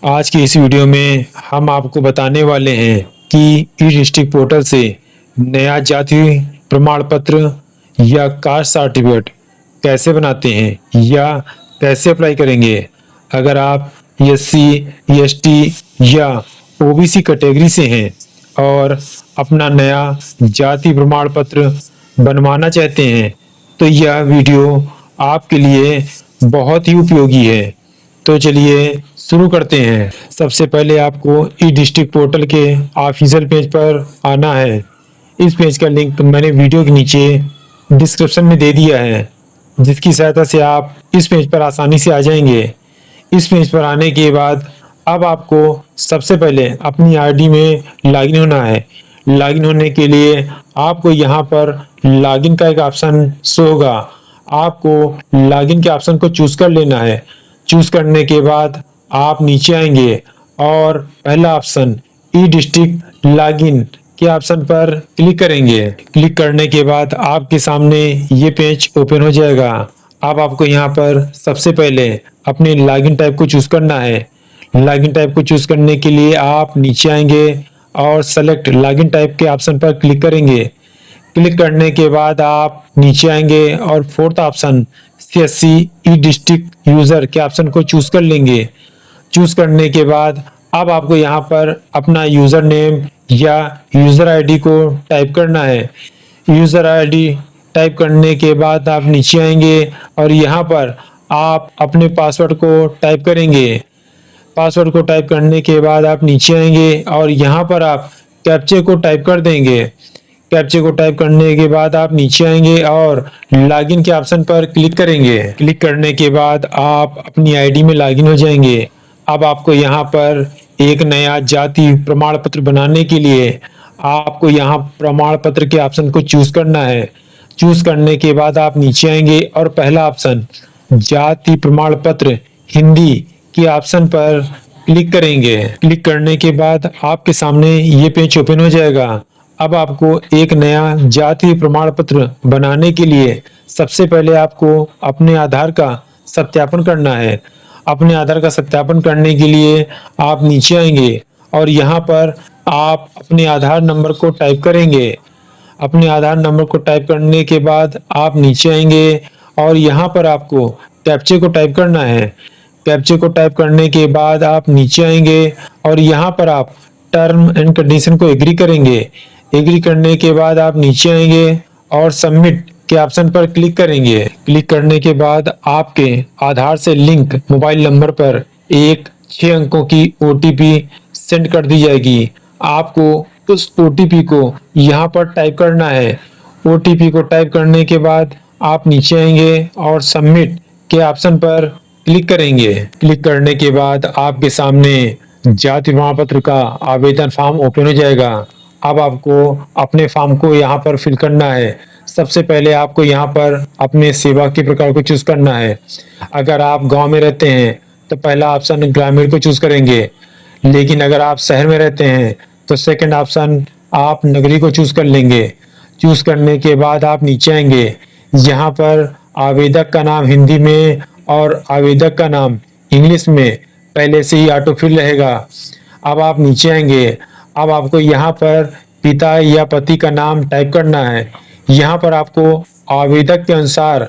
आज की इस वीडियो में हम आपको बताने वाले हैं कि ई डिस्ट्रिक्ट पोर्टल से नया जाति प्रमाण पत्र या कास्ट सर्टिफिकेट कैसे बनाते हैं या कैसे अप्लाई करेंगे। अगर आप एससी, एसटी या ओबीसी कैटेगरी से हैं और अपना नया जाति प्रमाण पत्र बनवाना चाहते हैं तो यह वीडियो आपके लिए बहुत ही उपयोगी है। तो चलिए शुरू करते हैं। सबसे पहले आपको ई डिस्ट्रिक्ट पोर्टल के ऑफिशियल पेज पर आना है। इस पेज का लिंक मैंने वीडियो के नीचे डिस्क्रिप्शन में दे दिया है, जिसकी सहायता से आप इस पेज पर आसानी से आ जाएंगे। इस पेज पर आने के बाद अब आपको सबसे पहले अपनी आईडी में लॉगिन होना है। लॉगिन होने के लिए आपको यहाँ पर लॉगिन का एक ऑप्शन शो होगा। आपको लॉगिन के ऑप्शन को चूज कर लेना है। चूज करने के बाद आप नीचे आएंगे और पहला ऑप्शन ई डिस्ट्रिक्ट लॉगिन के ऑप्शन पर क्लिक करेंगे। क्लिक करने के बाद आपके सामने ये पेज ओपन हो जाएगा। अब आपको यहाँ पर सबसे पहले अपने लॉगिन टाइप को चूज करना है। लॉगिन टाइप को चूज करने के लिए आप नीचे आएंगे और सेलेक्ट लॉगिन टाइप के ऑप्शन पर क्लिक करेंगे। क्लिक करने के बाद आप नीचे आएंगे और फोर्थ ऑप्शन सीएससी ई डिस्ट्रिक्ट यूजर के ऑप्शन को चूज कर लेंगे। चूज करने के बाद अब आपको यहाँ पर अपना यूजर नेम या यूजर आईडी को टाइप करना है। यूजर आईडी टाइप करने के बाद आप नीचे आएंगे और यहाँ पर आप अपने पासवर्ड को टाइप करेंगे। पासवर्ड को टाइप करने के बाद आप नीचे आएंगे और यहाँ पर आप कैप्चे को टाइप कर देंगे। कैप्चे को टाइप करने के बाद आप नीचे आएंगे और लॉगिन के ऑप्शन पर क्लिक करेंगे। क्लिक करने के बाद आप अपनी आईडी में लॉगिन हो जाएंगे। अब आपको यहाँ पर एक नया जाति प्रमाण पत्र बनाने के लिए आपको यहाँ प्रमाण पत्र के ऑप्शन को चूज करना है। चूज करने के बाद आप नीचे आएंगे और पहला ऑप्शन जाति प्रमाण पत्र हिंदी के ऑप्शन पर क्लिक करेंगे। क्लिक करने के बाद आपके सामने ये पेज ओपन हो जाएगा। अब आपको एक नया जाति प्रमाण पत्र बनाने के लिए सबसे पहले आपको अपने आधार का सत्यापन करना है। अपने आधार का सत्यापन करने के लिए आप नीचे आएंगे और यहाँ पर आप अपने आधार नंबर को टाइप करेंगे। अपने आधार नंबर को टाइप करने के बाद आप नीचे आएंगे और यहाँ पर आपको कैप्चे को टाइप करना है। कैप्चे को टाइप करने के बाद आप नीचे आएंगे और यहाँ पर आप टर्म एंड कंडीशन को एग्री करेंगे। एग्री करने के बाद आप नीचे आएंगे और सबमिट के ऑप्शन पर क्लिक करेंगे। क्लिक करने के बाद आपके आधार से लिंक मोबाइल नंबर पर एक 6 अंकों की ओटीपी सेंड कर दी जाएगी। आपको उस ओटीपी को यहाँ पर टाइप करना है। ओटीपी को टाइप करने के बाद आप नीचे आएंगे और सबमिट के ऑप्शन पर क्लिक करेंगे। क्लिक करने के बाद आपके सामने जाति प्रमाण पत्र का आवेदन फॉर्म ओपन हो जाएगा। अब आपको अपने फॉर्म को यहाँ पर फिल करना है। सबसे पहले आपको यहाँ पर अपने सेवा के प्रकार को चूज करना है। अगर आप गांव में रहते हैं तो पहला ऑप्शन ग्रामीण को चूज करेंगे, लेकिन अगर आप शहर में रहते हैं तो सेकंड ऑप्शन आप नगरी को चूज कर लेंगे। चूज करने के बाद आप नीचे आएंगे। यहाँ पर आवेदक का नाम हिंदी में और आवेदक का नाम इंग्लिश में पहले से ही ऑटो फिल रहेगा। अब आप नीचे आएंगे। अब आपको यहाँ पर पिता या पति का नाम टाइप करना है। यहाँ पर आपको आवेदक के अनुसार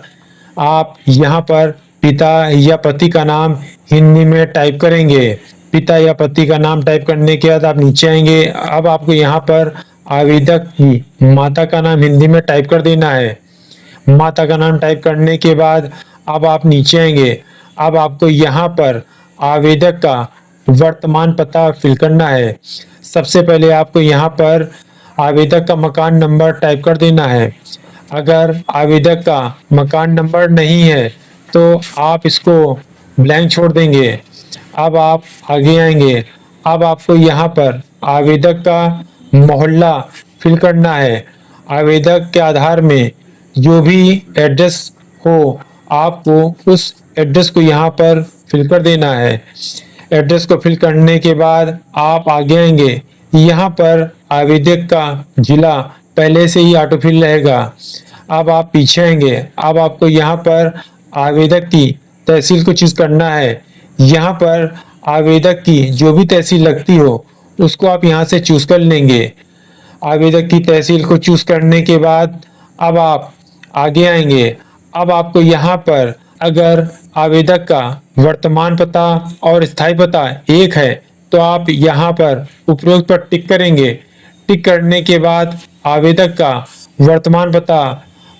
आप यहाँ पर पिता या पति का नाम हिंदी में टाइप करेंगे। पिता या पति का नाम टाइप करने के बाद आप नीचे आएंगे। अब आपको यहाँ पर आवेदक की माता का नाम हिंदी में टाइप कर देना है। माता का नाम टाइप करने के बाद अब आप नीचे आएंगे। अब आपको यहाँ पर आवेदक का वर्तमान पता फिल करना है। सबसे पहले आपको यहाँ पर आवेदक का मकान नंबर टाइप कर देना है। अगर आवेदक का मकान नंबर नहीं है तो आप इसको ब्लैंक छोड़ देंगे। अब आप आगे आएंगे। अब आपको यहाँ पर आवेदक का मोहल्ला फिल करना है। आवेदक के आधार में जो भी एड्रेस हो आपको उस एड्रेस को यहाँ पर फिल कर देना है। एड्रेस को फिल करने के बाद आप आगे आएंगे। यहाँ पर आवेदक का जिला पहले से ही ऑटो फिल रहेगा। अब आप पीछे आएंगे। अब आपको यहाँ पर आवेदक की तहसील को चूज करना है। यहाँ पर आवेदक की जो भी तहसील लगती हो उसको आप यहाँ से चूज कर लेंगे। आवेदक की तहसील को चूज करने के बाद अब आप आगे आएंगे। अब आपको यहाँ पर अगर आवेदक का वर्तमान पता और स्थायी पता एक है तो आप यहाँ पर उपरोक्त पर टिक करेंगे। टिक करने के बाद आवेदक का वर्तमान पता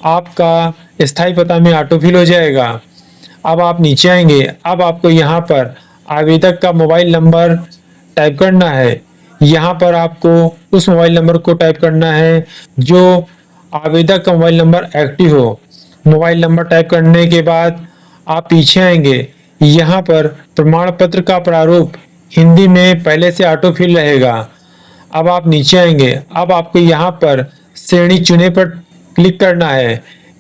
आपका स्थायी पता में ऑटोफिल हो जाएगा। अब आप नीचे आएंगे। अब आपको यहाँ पर आवेदक का मोबाइल नंबर टाइप करना है। यहाँ पर आपको उस मोबाइल नंबर को टाइप करना है जो आवेदक का मोबाइल नंबर एक्टिव हो। मोबाइल नंबर टाइप करने के बाद आप पीछे आएंगे। यहाँ पर प्रमाण पत्र का प्रारूप हिंदी में पहले से ऑटोफिल रहेगा। अब आप नीचे आएंगे। अब आपको यहाँ पर श्रेणी चुने पर क्लिक करना है।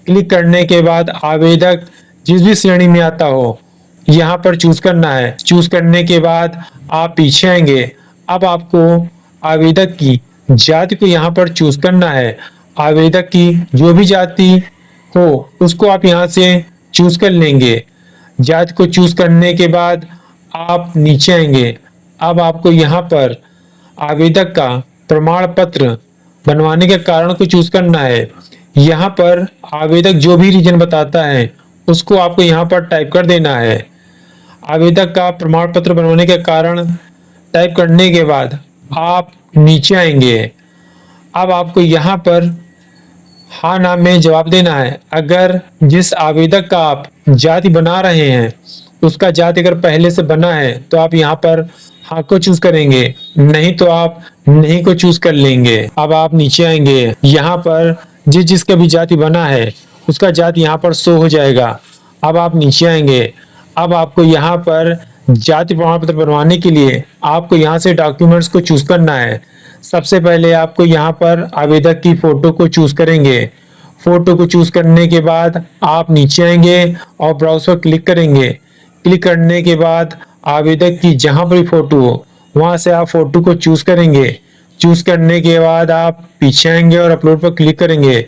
क्लिक करने के बाद आवेदक जिस भी श्रेणी में आता हो यहाँ पर चूज करना है। चूज करने के बाद आप पीछे आएंगे। अब आपको आवेदक की जाति को यहाँ पर चूज करना है। आवेदक की जो भी जाति हो उसको आप यहाँ से चूज कर लेंगे। जाति को चूज करने के बाद आप नीचे आएंगे। अब आपको यहाँ पर आवेदक का प्रमाण पत्र बनवाने के कारण को चूज करना है। यहाँ पर आवेदक जो भी रीजन बताता है उसको आपको यहाँ पर टाइप कर देना है। आवेदक का प्रमाण पत्र बनवाने के कारण टाइप करने के बाद आप नीचे आएंगे। अब आपको यहाँ पर हाँ ना में जवाब देना है। अगर जिस आवेदक का आप जाति बना रहे हैं उसका जाति अगर पहले से बना है तो आप यहाँ पर हाँ को चूज करेंगे, नहीं तो आप नहीं को चूज कर लेंगे। अब आप नीचे आएंगे। यहाँ पर जिसका भी जाति बना है उसका जाति यहाँ पर शो हो जाएगा। अब आप नीचे आएंगे। अब आपको यहाँ पर जाति प्रमाण पत्र बनवाने के लिए आपको यहाँ से डॉक्यूमेंट्स को चूज करना है। सबसे पहले आपको यहाँ पर आवेदक की फोटो को चूज करेंगे। फोटो को चूज करने के बाद आप नीचे आएंगे और ब्राउज पर क्लिक करेंगे। क्लिक करने के बाद आवेदक की जहां पर फोटो हो वहां से आप फोटो को चूज करेंगे। चूज करने के बाद आप पीछे आएंगे और अपलोड पर क्लिक करेंगे।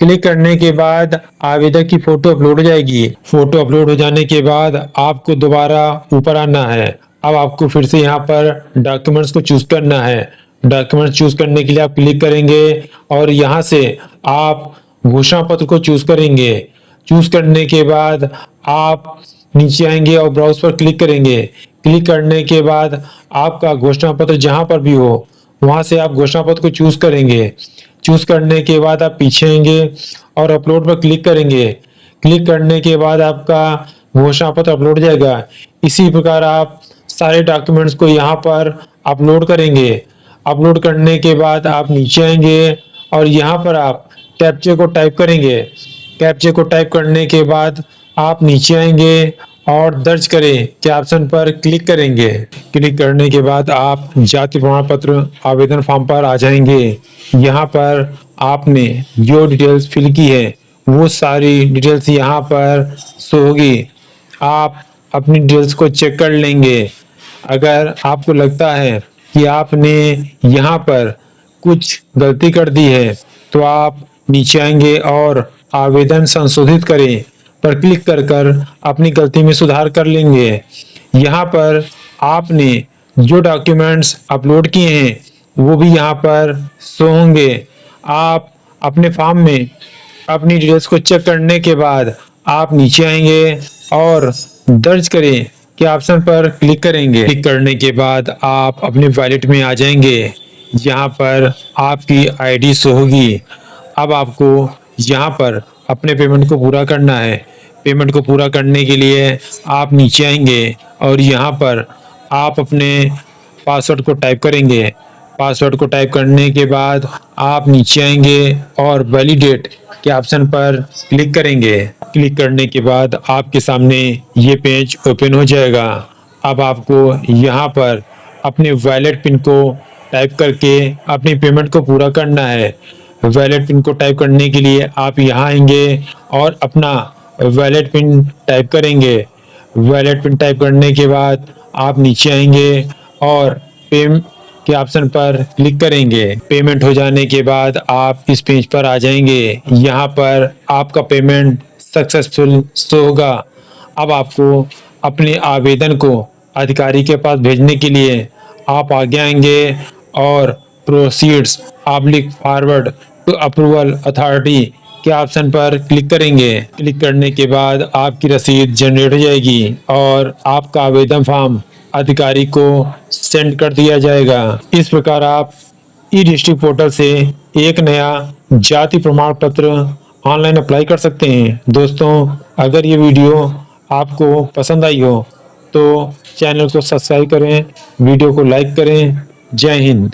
क्लिक करने के बाद आवेदक की फोटो अपलोड हो जाएगी। फोटो अपलोड हो जाने के बाद आपको दोबारा ऊपर आना है। अब आपको फिर से यहाँ पर डॉक्यूमेंट्स को चूज करना है। डॉक्यूमेंट चूज करने के लिए आप क्लिक करेंगे और यहाँ से आप घोषणा पत्र को चूज करेंगे। चूज करने के बाद आप नीचे आएंगे और ब्राउज पर क्लिक करेंगे। क्लिक करने के बाद आपका घोषणा पत्र जहां पर भी हो वहां से आप घोषणा पत्र को चूज करेंगे। चूज करने के बाद आप पीछे आएंगे और अपलोड पर क्लिक करेंगे। क्लिक करने के बाद आपका घोषणा पत्र अपलोड हो जाएगा। इसी प्रकार आप सारे डॉक्यूमेंट्स को यहाँ पर अपलोड करेंगे। अपलोड करने के बाद आप नीचे आएंगे और यहाँ पर आप कैप्चे को टाइप करेंगे। कैप्चे को टाइप करने के बाद आप नीचे आएंगे और दर्ज करें के ऑप्शन पर क्लिक करेंगे। क्लिक करने के बाद आप जाति प्रमाण पत्र आवेदन फॉर्म पर आ जाएंगे। यहाँ पर आपने जो डिटेल्स फिल की है वो सारी डिटेल्स यहाँ पर शो होगी। आप अपनी डिटेल्स को चेक कर लेंगे। अगर आपको लगता है कि आपने यहाँ पर कुछ गलती कर दी है तो आप नीचे आएंगे और आवेदन संशोधित करें पर क्लिक कर अपनी गलती में सुधार कर लेंगे। यहाँ पर आपने जो डॉक्यूमेंट्स अपलोड किए हैं वो भी यहाँ पर शो होंगे। आप अपने फॉर्म में अपनी डिटेल्स को चेक करने के बाद आप नीचे आएंगे और दर्ज करें के ऑप्शन पर क्लिक करेंगे। क्लिक करने के बाद आप अपने वॉलेट में आ जाएंगे। यहाँ पर आपकी आईडी शो होगी। अब आपको यहाँ पर अपने पेमेंट को पूरा करना है। पेमेंट को पूरा करने के लिए आप नीचे आएंगे और यहाँ पर आप अपने पासवर्ड को टाइप करेंगे। पासवर्ड को टाइप करने के बाद आप नीचे आएंगे और वैलिडेट के ऑप्शन पर क्लिक करेंगे। क्लिक करने के बाद आपके सामने ये पेज ओपन हो जाएगा। अब आपको यहाँ पर अपने वैलेट पिन को टाइप करके अपनी पेमेंट को पूरा करना है। वैलेट पिन को टाइप करने के लिए आप यहाँ आएंगे और अपना वैलेट पिन टाइप करेंगे। वैलेट पिन टाइप करने के बाद आप नीचे आएंगे और पे के ऑप्शन पर क्लिक करेंगे। पेमेंट हो जाने के बाद आप इस पेज पर आ जाएंगे। यहाँ पर आपका पेमेंट सक्सेसफुल शो होगा। अब आपको अपने आवेदन को अधिकारी के पास भेजने के लिए आप आगे आएंगे और proceeds oblique forward to approval authority के ऑप्शन पर क्लिक करेंगे। क्लिक करने के बाद आपकी रसीद जनरेट हो जाएगी और आपका आवेदन फॉर्म अधिकारी को सेंड कर दिया जाएगा। इस प्रकार आप ई डिस्ट्रिक्ट पोर्टल से एक नया जाति प्रमाण पत्र ऑनलाइन अप्लाई कर सकते हैं। दोस्तों, अगर ये वीडियो आपको पसंद आई हो तो चैनल को सब्सक्राइब करें, वीडियो को लाइक करें। जय हिंद।